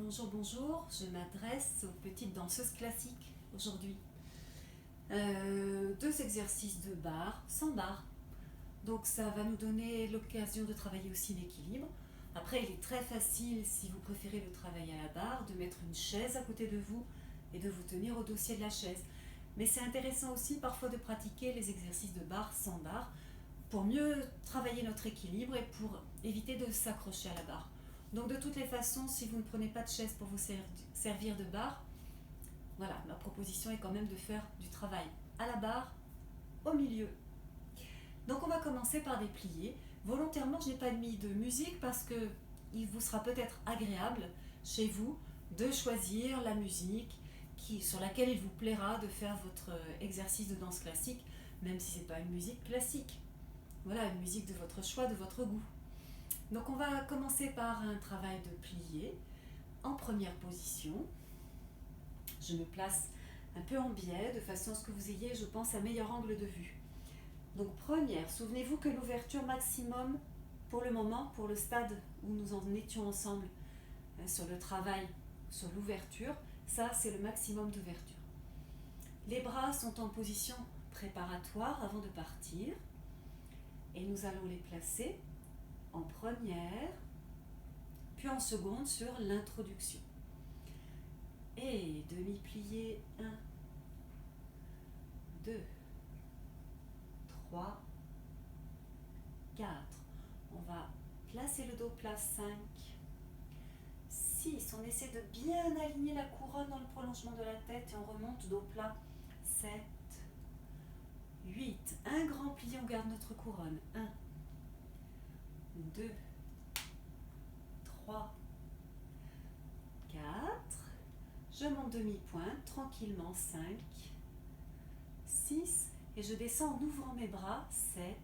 Bonjour, bonjour, je m'adresse aux petites danseuses classiques aujourd'hui. Deux exercices de barre, sans barre. Donc ça va nous donner l'occasion de travailler aussi l'équilibre. Après, il est très facile, si vous préférez le travail à la barre, de mettre une chaise à côté de vous et de vous tenir au dossier de la chaise. Mais c'est intéressant aussi parfois de pratiquer les exercices de barre sans barre pour mieux travailler notre équilibre et pour éviter de s'accrocher à la barre. Donc de toutes les façons, si vous ne prenez pas de chaise pour vous servir de barre, voilà, ma proposition est quand même de faire du travail à la barre, au milieu. Donc on va commencer par des pliés. Volontairement, je n'ai pas mis de musique parce que il vous sera peut-être agréable chez vous de choisir la musique sur laquelle il vous plaira de faire votre exercice de danse classique, même si ce n'est pas une musique classique. Voilà, une musique de votre choix, de votre goût. Donc on va commencer par un travail de plié en première position. Je me place un peu en biais de façon à ce que vous ayez, je pense, un meilleur angle de vue. Donc première, souvenez-vous que l'ouverture maximum pour le moment, pour le stade où nous en étions ensemble sur le travail, sur l'ouverture, ça c'est le maximum d'ouverture. Les bras sont en position préparatoire avant de partir et nous allons les placer en première, puis en seconde sur l'introduction. Et demi-plié 1, 2, 3, 4. On va placer le dos plat 5, 6. On essaie de bien aligner la couronne dans le prolongement de la tête et on remonte dos plat 7, 8. Un grand plié, on garde notre couronne. 1, 2, 3, 4. Je monte demi-pointe tranquillement 5, 6 et je descends en ouvrant mes bras 7,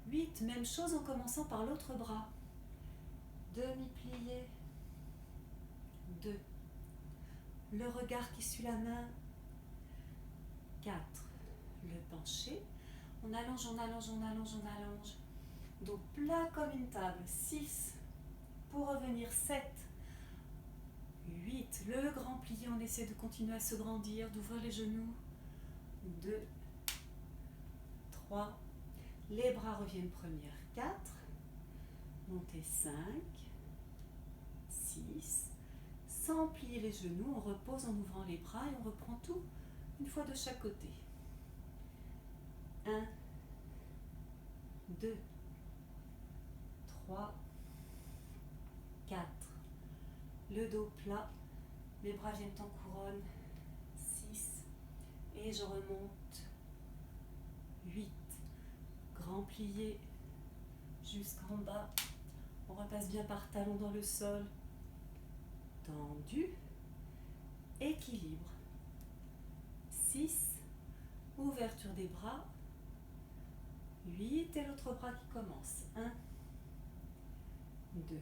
8. Même chose en commençant par l'autre bras. Demi-plié 2. Le regard qui suit la main 4. Le penché. On allonge, on allonge, on allonge, on allonge. Dos plat comme une table. 6. Pour revenir 7. 8. Le grand plié, on essaie de continuer à se grandir, d'ouvrir les genoux. 2, 3. Les bras reviennent première. 4. Montez 5, 6. Sans plier les genoux, on repose en ouvrant les bras et on reprend tout une fois de chaque côté. 1, 2, 3, 4. Le dos plat, les bras viennent en couronne. 6. Et je remonte. 8. Grand plié jusqu'en bas. On repasse bien par talon dans le sol. Tendu. Équilibre. 6. Ouverture des bras. 8. Et l'autre bras qui commence. 1, 2,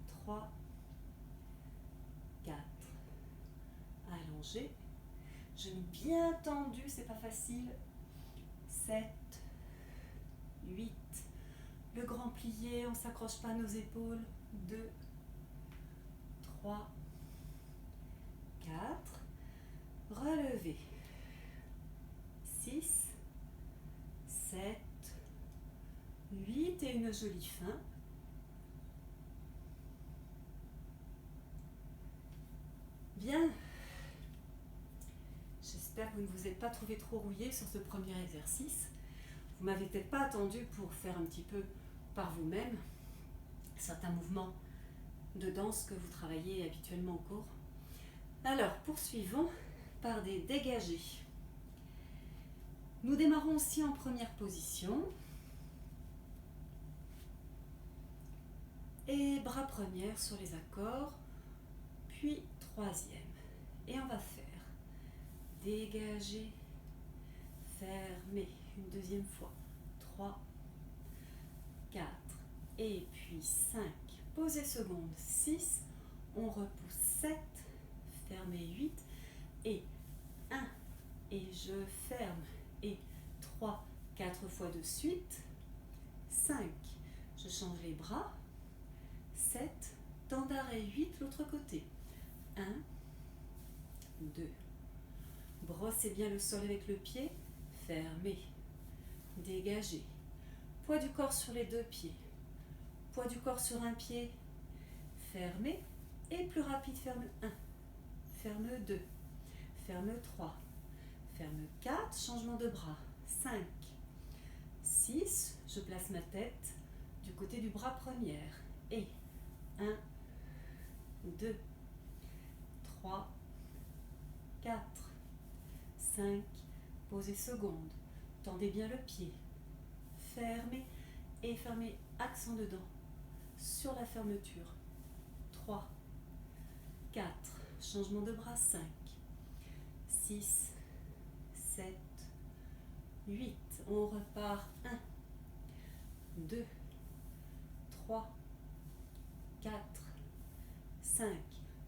3, 4. Allongé. Genoux bien tendus, c'est pas facile. 7, 8. Le grand plié, on ne s'accroche pas à nos épaules. 2, 3, 4. Relevez. 6, 7, 8 et une jolie fin. Bien. J'espère que vous ne vous êtes pas trouvé trop rouillé sur ce premier exercice. Vous m'avez peut-être pas attendu pour faire un petit peu par vous-même certains mouvements de danse que vous travaillez habituellement au cours. Alors, poursuivons par des dégagés. Nous démarrons aussi en première position. Et bras première sur les accords, puis troisième. Et on va faire dégager, fermer, une deuxième fois. 3, 4, et puis 5. Posez seconde, 6. On repousse 7, fermez 8. Et 1, et je ferme. Et 3, 4 fois de suite. 5, je change les bras. 7, temps d'arrêt 8, l'autre côté. 1, 2. Brossez bien le sol avec le pied, fermez, dégagez. Poids du corps sur les deux pieds, poids du corps sur un pied, fermez, et plus rapide, ferme 1, ferme 2, ferme 3, ferme 4, changement de bras, 5, 6, je place ma tête du côté du bras première, et 1, 2, 3, 4, 5, posez seconde, tendez bien le pied, fermez et fermez, accent dedans, sur la fermeture, 3, 4, changement de bras, 5, 6, 7, 8, on repart, 1, 2, 3, 4, 5,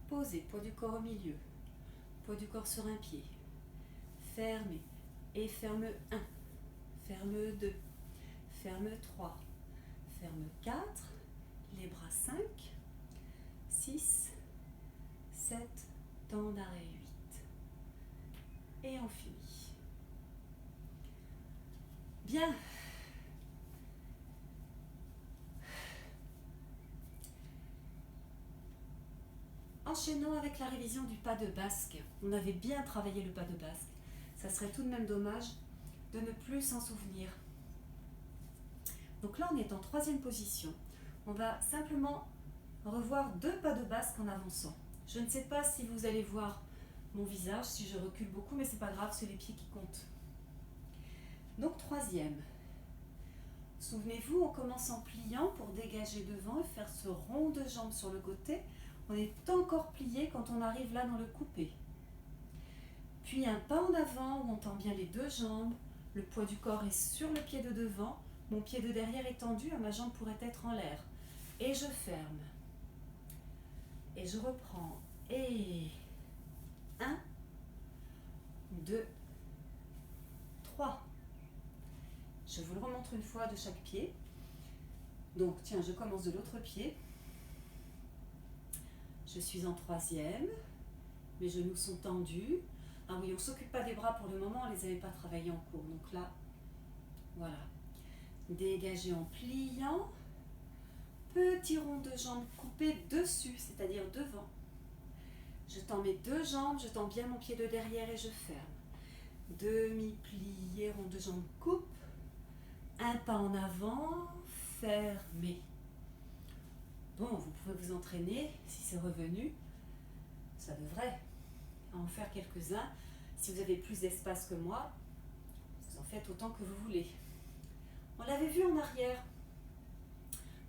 posez, poids du corps au milieu, poids du corps sur un pied, fermez et ferme 1, ferme 2, ferme 3, ferme 4, les bras 5, 6, 7, temps d'arrêt 8. Et on finit. Bien. Enchaînons avec la révision du pas de basque. On avait bien travaillé le pas de basque. Ça serait tout de même dommage de ne plus s'en souvenir. Donc là, on est en troisième position. On va simplement revoir 2 pas de basque en avançant. Je ne sais pas si vous allez voir mon visage, si je recule beaucoup, mais c'est pas grave, c'est les pieds qui comptent. Donc troisième. Souvenez-vous, on commence en pliant pour dégager devant et faire ce rond de jambe sur le côté. On est encore plié quand on arrive là dans le coupé. Puis un pas en avant où on tend bien les 2 jambes. Le poids du corps est sur le pied de devant. Mon pied de derrière est tendu, ma jambe pourrait être en l'air. Et je ferme. Et je reprends. Et 1, 2, 3. Je vous le remontre une fois de chaque pied. Donc, tiens, je commence de l'autre pied. Je suis en troisième. Mes genoux sont tendus. Ah oui, on ne s'occupe pas des bras pour le moment, on ne les avait pas travaillés en cours. Donc là, voilà. Dégagez en pliant. Petit rond de jambe coupé dessus, c'est-à-dire devant. Je tends mes 2 jambes, je tends bien mon pied de derrière et je ferme. Demi-plié, rond de jambe coupe. Un pas en avant, fermez. Bon, vous pouvez vous entraîner, si c'est revenu, ça devrait en faire quelques-uns. Si vous avez plus d'espace que moi, vous en faites autant que vous voulez. On l'avait vu en arrière,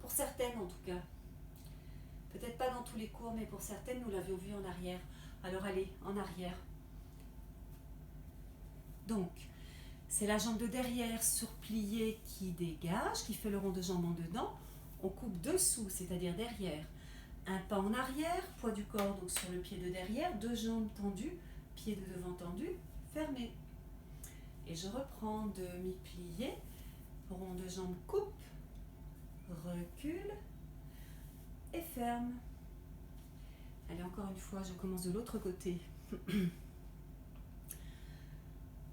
pour certaines en tout cas. Peut-être pas dans tous les cours, mais pour certaines, nous l'avions vu en arrière. Alors allez, en arrière. Donc, c'est la jambe de derrière surpliée qui dégage, qui fait le rond de jambe en dedans. On coupe dessous, c'est-à-dire derrière. Un pas en arrière, poids du corps donc sur le pied de derrière, 2 jambes tendues, pied de devant tendu, fermé. Et je reprends demi-plié, rond de jambe coupe, recule et ferme. Allez, encore une fois, je commence de l'autre côté.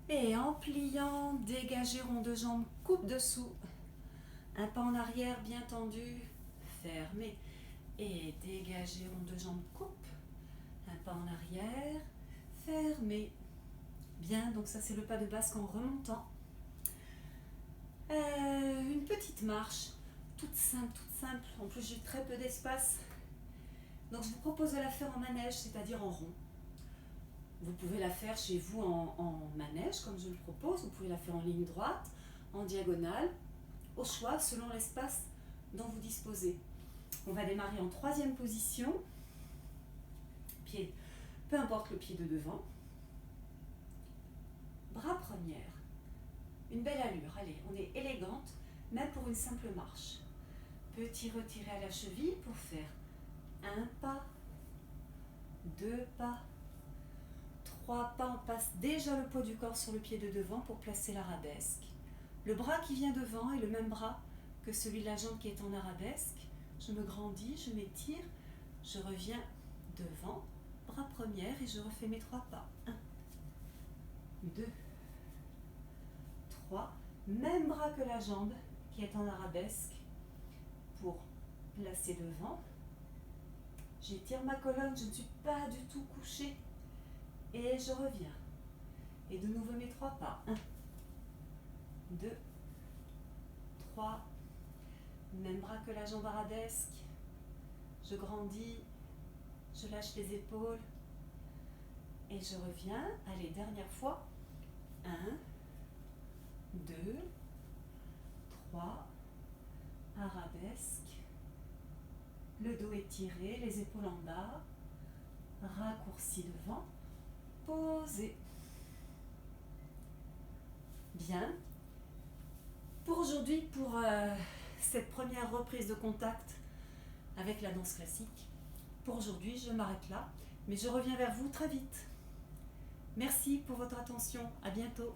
Et en pliant, dégagez rond de jambe, coupe dessous. Un pas en arrière, bien tendu, fermé. Et dégagez rond de jambe, coupe. Un pas en arrière, fermé. Bien, donc ça c'est le pas de basque en remontant. Une petite marche, toute simple, toute simple. En plus j'ai très peu d'espace. Donc je vous propose de la faire en manège, c'est-à-dire en rond. Vous pouvez la faire chez vous en manège, comme je le propose. Vous pouvez la faire en ligne droite, en diagonale, au choix, selon l'espace dont vous disposez. On va démarrer en troisième position. Pied, peu importe le pied de devant. Bras première. Une belle allure. Allez, on est élégante, même pour une simple marche. Petit retiré à la cheville pour faire un pas, 2 pas, 3 pas. On passe déjà le poids du corps sur le pied de devant pour placer l'arabesque. Le bras qui vient devant est le même bras que celui de la jambe qui est en arabesque. Je me grandis, je m'étire, Je reviens devant, bras première et je refais mes 3 pas. 1, 2, 3. Même bras que la jambe qui est en arabesque pour placer devant. J'étire ma colonne, je ne suis pas du tout couchée. Et je reviens. Et de nouveau mes 3 pas. 1, 2, 3. Même bras que la jambe arabesque. Je grandis. Je lâche les épaules. Et je reviens. Allez, dernière fois. 1, 2, 3. Arabesque. Le dos étiré, les épaules en bas. Raccourci devant. Posez. Bien. Pour aujourd'hui, pour cette première reprise de contact avec la danse classique, pour aujourd'hui, je m'arrête là, mais je reviens vers vous très vite. Merci pour votre attention. À bientôt.